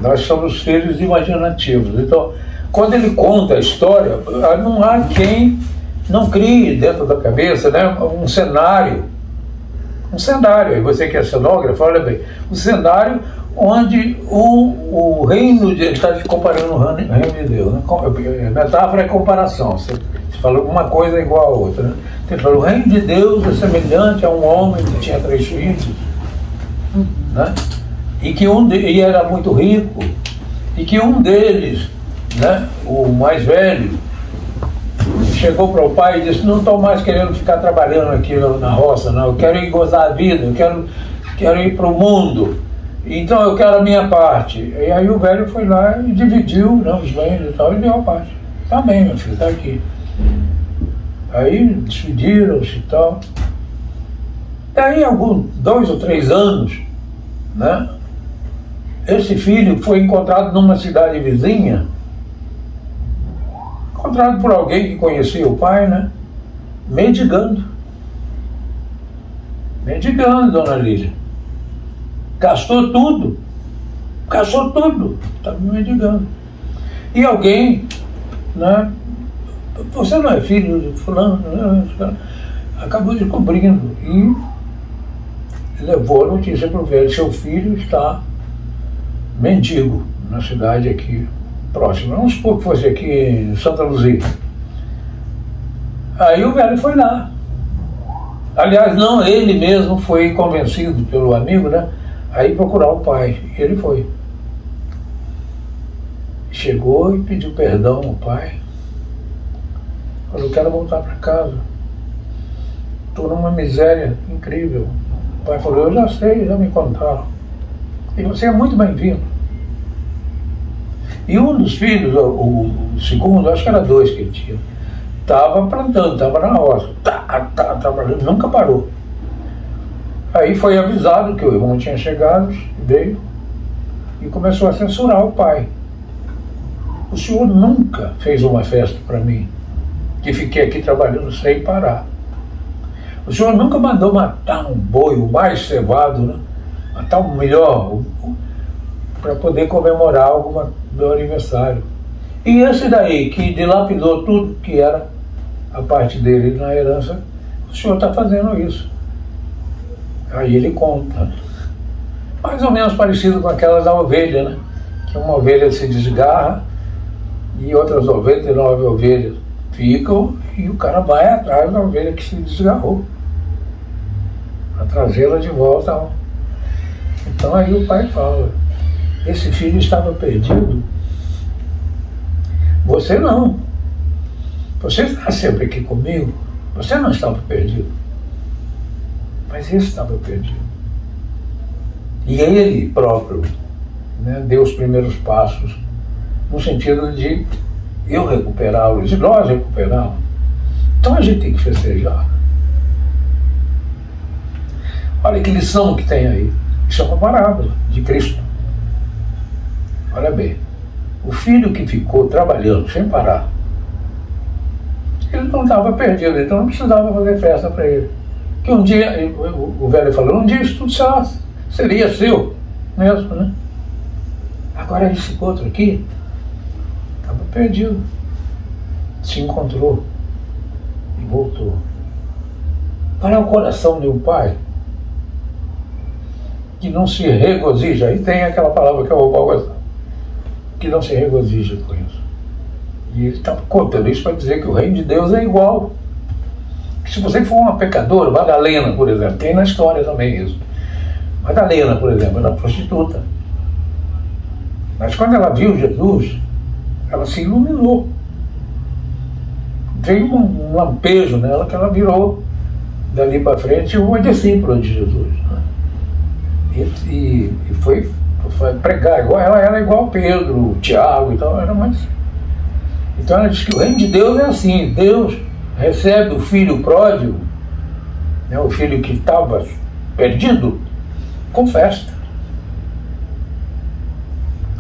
Nós somos seres imaginativos. Então, quando ele conta a história, não há quem não crie dentro da cabeça, né, um cenário. Um cenário, e você que é cenógrafo, olha bem, um cenário onde o reino, ele está comparando o reino de Deus, né? Metáfora é comparação, você falou uma coisa igual a outra, né? Você falou, o reino de Deus é semelhante a um homem que tinha 3 filhos, né? E que e era muito rico, e que um deles, né, o mais velho, chegou para o pai e disse, não estou mais querendo ficar trabalhando aqui na roça, não, eu quero ir gozar a vida, eu quero ir para o mundo, então eu quero a minha parte. E aí o velho foi lá e dividiu, né, os bens e tal, e deu a parte. Tá bem, meu filho, tá aqui. Aí despediram-se e tal. Daí, 2 ou 3 anos, né, esse filho foi encontrado numa cidade vizinha, encontrado por alguém que conhecia o pai, né, mendigando. Mendigando, dona Lília. Gastou tudo, estava mendigando. E alguém, né, você não é filho de fulano, né, acabou descobrindo e levou a notícia para o velho, seu filho está mendigo na cidade aqui próxima. Vamos supor que fosse aqui em Santa Luzia. Aí o velho foi lá. Aliás, não, ele mesmo foi convencido pelo amigo, né, aí procurar o pai. Ele foi. Chegou e pediu perdão ao pai. Falou, eu quero voltar para casa. Estou numa miséria incrível. O pai falou, eu já sei, já me contaram. E você é muito bem-vindo. E um dos filhos, o segundo, acho que era 2 que ele tinha, estava plantando, estava na roça. Nunca parou. Aí foi avisado que o irmão tinha chegado, veio e começou a censurar o pai. O senhor nunca fez uma festa para mim, que fiquei aqui trabalhando sem parar. O senhor nunca mandou matar um boi, o mais cevado, né? Matar o melhor, para poder comemorar meu aniversário. E esse daí, que dilapidou tudo que era a parte dele na herança, o senhor está fazendo isso. Aí ele conta, mais ou menos parecido com aquela da ovelha, né? Que uma ovelha se desgarra e outras 99 ovelhas ficam e o cara vai atrás da ovelha que se desgarrou para trazê-la de volta. Então aí o pai fala, esse filho estava perdido, você não, você está sempre aqui comigo, você não estava perdido, mas esse estava perdido. E ele próprio, né, deu os primeiros passos no sentido de eu recuperá-lo, de nós recuperá-lo. Então a gente tem que festejar. Olha que lição que tem aí. Isso é uma parábola de Cristo. Olha bem, o filho que ficou trabalhando sem parar, ele não estava perdido, então não precisava fazer festa para ele. Que um dia, o velho falou, um dia isso tudo seria seu mesmo, né? Agora esse outro aqui estava perdido, se encontrou e voltou. Qual é o coração de um pai que não se regozija? Aí tem aquela palavra que eu vou gostar, que não se regozija com isso. E ele está contando isso para dizer que o reino de Deus é igual. Se você for uma pecadora, Madalena, por exemplo, tem na história também isso. Madalena, por exemplo, era prostituta. Mas quando ela viu Jesus, ela se iluminou. Veio um lampejo nela que ela virou, dali para frente, uma discípula de Jesus. Né? E foi pregar, ela era igual Pedro, Tiago e tal, era mais. Então ela diz que o reino de Deus é assim, Deus recebe o filho pródigo, né, o filho que estava perdido, com festa.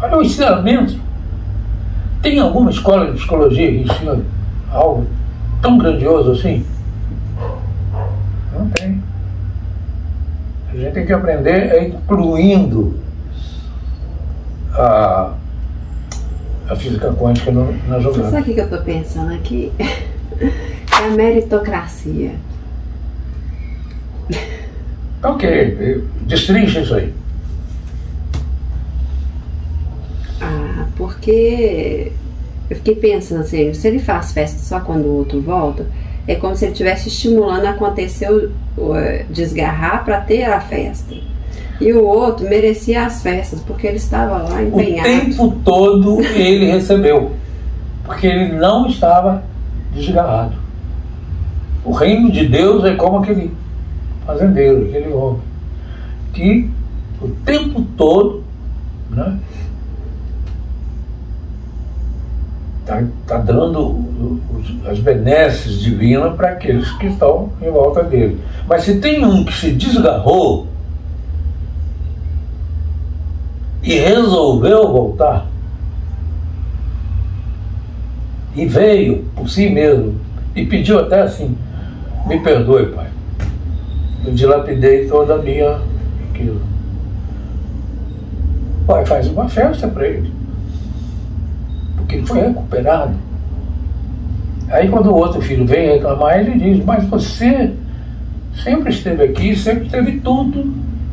Olha o ensinamento. Tem alguma escola de psicologia que ensina algo tão grandioso assim? Não tem. A gente tem que aprender incluindo a física quântica na jogada. Sabe o que eu estou pensando aqui? É a meritocracia. Ok, destrincha isso aí. Porque eu fiquei pensando assim, se ele faz festa só quando o outro volta, é como se ele estivesse estimulando a acontecer desgarrar para ter a festa. E o outro merecia as festas, porque ele estava lá empenhado. O tempo todo ele recebeu, porque ele não estava desgarrado. O reino de Deus é como aquele fazendeiro, aquele homem, que o tempo todo, né, tá dando as benesses divinas para aqueles que estão em volta dele. Mas se tem um que se desgarrou e resolveu voltar, e veio por si mesmo, e pediu até assim: me perdoe, Pai, eu dilapidei toda a minha aquilo. Pai faz uma festa para ele, porque ele foi recuperado. Aí quando o outro filho vem reclamar, ele diz: mas você sempre esteve aqui, sempre teve tudo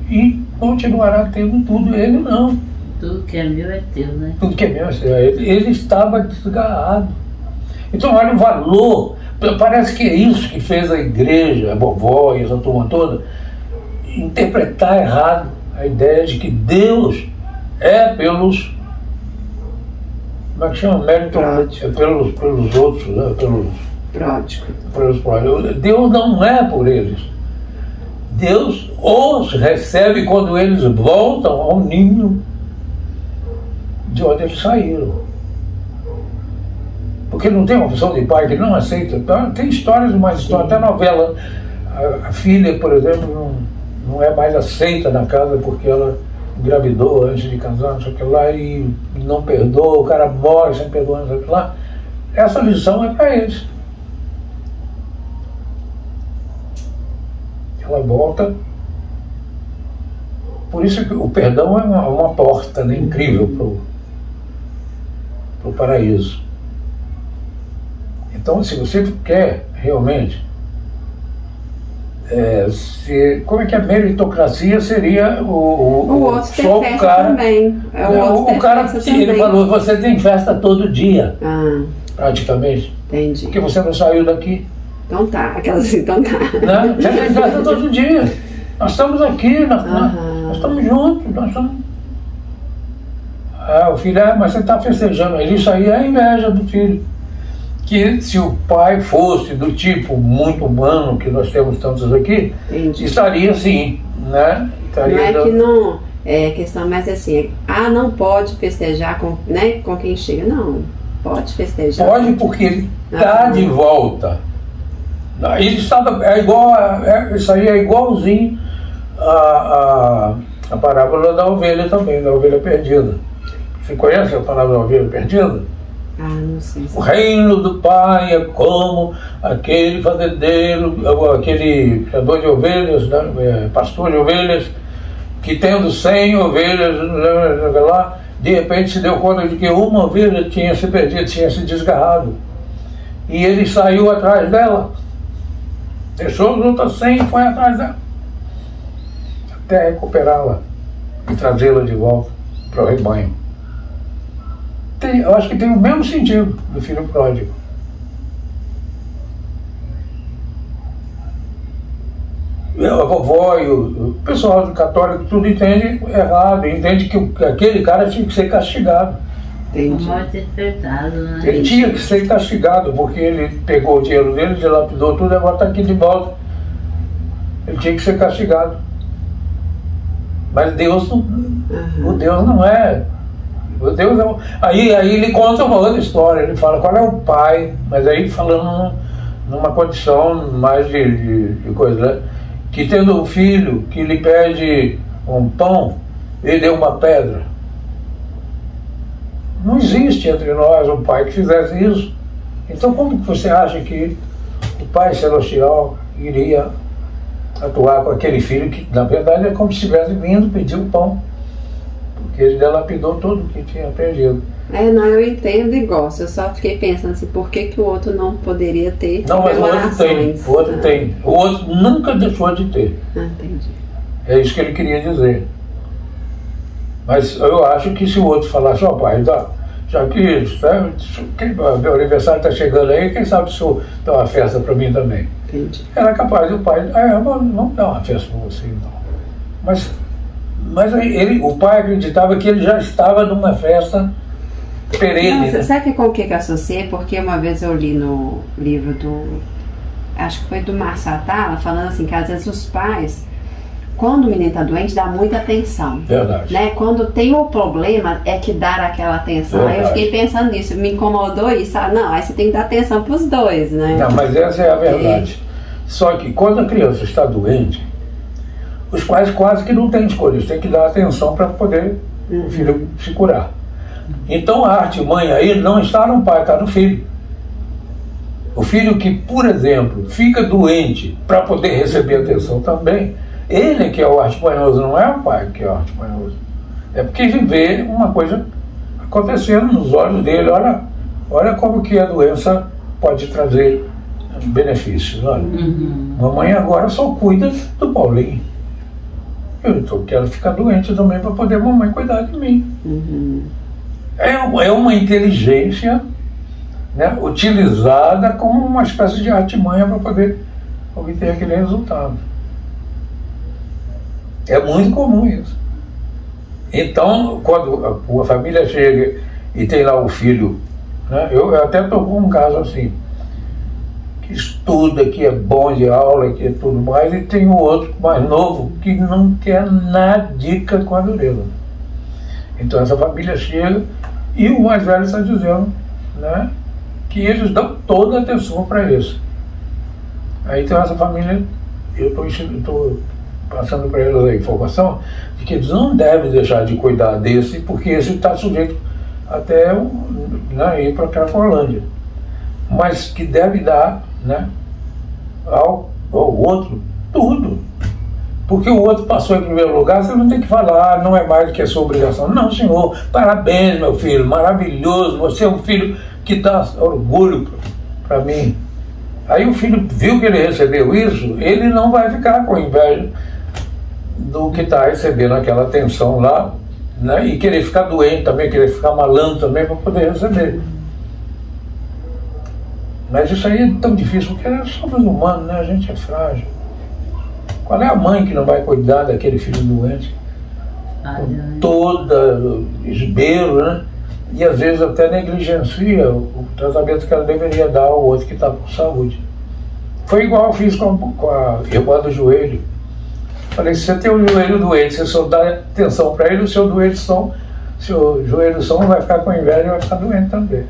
e continuará tendo tudo. Ele não. Tudo que é meu é teu, né? Tudo que é meu é seu. Ele estava desgarrado. Então olha o valor. Parece que é isso que fez a igreja, a vovó e essa turma toda, interpretar errado a ideia de que Deus é pelos, como é que chama? Mérito, pelos outros, né? Pelos pródigos. Deus não é por eles. Deus os recebe quando eles voltam ao ninho de onde eles saíram. Porque não tem uma opção de pai que não aceita. Tem histórias, mais histórias, até novela. A filha, por exemplo, não é mais aceita na casa porque ela engravidou antes de casar, não sei o que lá, e não perdoa, o cara morre sem perdoar, não sei o que lá. Essa lição é para eles. Ela volta. Por isso que o perdão é uma porta, né, incrível para o paraíso. Então, se você quer realmente, como é que a meritocracia seria o outro tem só festa o cara também. O cara, ele falou: você tem festa todo dia, praticamente. Entendi. Porque você não saiu daqui. Então tá, aquelas assim, então tá. Né? Você tem festa todo dia. Nós estamos aqui, nós estamos juntos, nós estamos. O filho, mas você está festejando. Isso aí é a inveja do filho. Que se o pai fosse do tipo muito humano que nós temos tantos aqui, entendi, estaria assim, né? Estaria não é que não é questão, mas assim, não pode festejar com, né, com quem chega. Não, pode festejar. Pode, porque ele está de volta. Ele estava, isso aí é igualzinho a parábola da ovelha também, da ovelha perdida. Você conhece a parábola da ovelha perdida? Não sei. O reino do Pai é como aquele fazendeiro, aquele criador de ovelhas, né, pastor de ovelhas, que tendo 100 ovelhas, lá, de repente se deu conta de que uma ovelha tinha se perdido, tinha se desgarrado. E ele saiu atrás dela, deixou as outras 100 e foi atrás dela, até recuperá-la e trazê-la de volta para o rebanho. Eu acho que tem o mesmo sentido do filho pródigo. A vovó e o pessoal católico tudo entende errado, entende que aquele cara tinha que ser castigado. Mal interpretado, né? Ele tinha que ser castigado porque ele pegou o dinheiro dele, dilapidou tudo e agora está aqui de volta. Ele tinha que ser castigado. Mas Deus não, o Deus não é. O Deus não. Aí ele conta uma outra história, ele fala qual é o pai, mas aí falando numa condição mais de coisa, né? Que tendo um filho que lhe pede um pão, ele deu uma pedra. Não existe entre nós um pai que fizesse isso. Então como que você acha que o Pai Celestial iria atuar com aquele filho que na verdade é como se estivesse vindo pedir o pão? porque ele dilapidou tudo que tinha perdido. Não, eu entendo e gosto. Eu só fiquei pensando assim, por que o outro não poderia ter comemorações? Não, mas o outro tem. O outro nunca deixou de ter. Entendi. É isso que ele queria dizer. Mas eu acho que se o outro falasse, ó pai, já que meu aniversário está chegando aí, quem sabe se eu dá uma festa para mim também. Entendi. Era capaz do pai, vamos dar uma festa para você então. Mas o pai acreditava que ele já estava numa festa perene. Não, sabe com o que eu associei? Porque uma vez eu li no livro acho que foi do Márcio Atala, falando assim, que às vezes os pais, quando o menino está doente, dá muita atenção. Verdade. Né? Quando tem o problema, é que dar aquela atenção. Verdade. Aí eu fiquei pensando nisso, me incomodou isso. Não, aí você tem que dar atenção para os dois, né? Não, mas essa é a verdade. Só que quando a criança está doente, os pais quase que não têm escolha, eles têm que dar atenção para poder o filho se curar. Então a artimanha aí não está no pai, está no filho. O filho que, por exemplo, fica doente para poder receber atenção também, ele é que é o artimanhoso, não é o pai que é o artimanhoso. É porque ele vê uma coisa acontecendo nos olhos dele. Olha como que a doença pode trazer benefícios. Olha. Mamãe agora só cuida do Paulinho. Eu quero ficar doente também para poder a mamãe cuidar de mim. É uma inteligência, né, utilizada como uma espécie de artimanha para poder obter aquele resultado. É muito comum isso. Então, quando a família chega e tem lá o filho, né, eu até estou com um caso assim, que estuda, que é bom de aula, que é tudo mais, e tem o outro mais novo que não quer nadica com a dureza. Então essa família chega e o mais velho está dizendo, né, que eles dão toda a atenção para isso. Aí tem essa família, eu estou passando para eles a informação de que eles não devem deixar de cuidar desse, porque esse está sujeito até, né, ir para a Cracolândia. Mas que deve dar, né, ao outro tudo. Porque o outro passou em primeiro lugar, você não tem que falar, não é mais do que a sua obrigação. Não, senhor, parabéns, meu filho, maravilhoso, você é um filho que dá orgulho para mim. Aí o filho viu que ele recebeu isso, ele não vai ficar com inveja do que está recebendo aquela atenção lá, né, e querer ficar doente também, querer ficar malandro também para poder receber. Mas isso aí é tão difícil, porque somos humanos, né? A gente é frágil. Qual é a mãe que não vai cuidar daquele filho doente? Com todo esmero, né? E às vezes até negligencia o tratamento que ela deveria dar ao outro que está com saúde. Foi igual eu fiz com a irmã do joelho. Falei, se você tem um joelho doente, você só dá atenção para ele, o seu joelho só vai ficar com inveja e vai ficar doente também.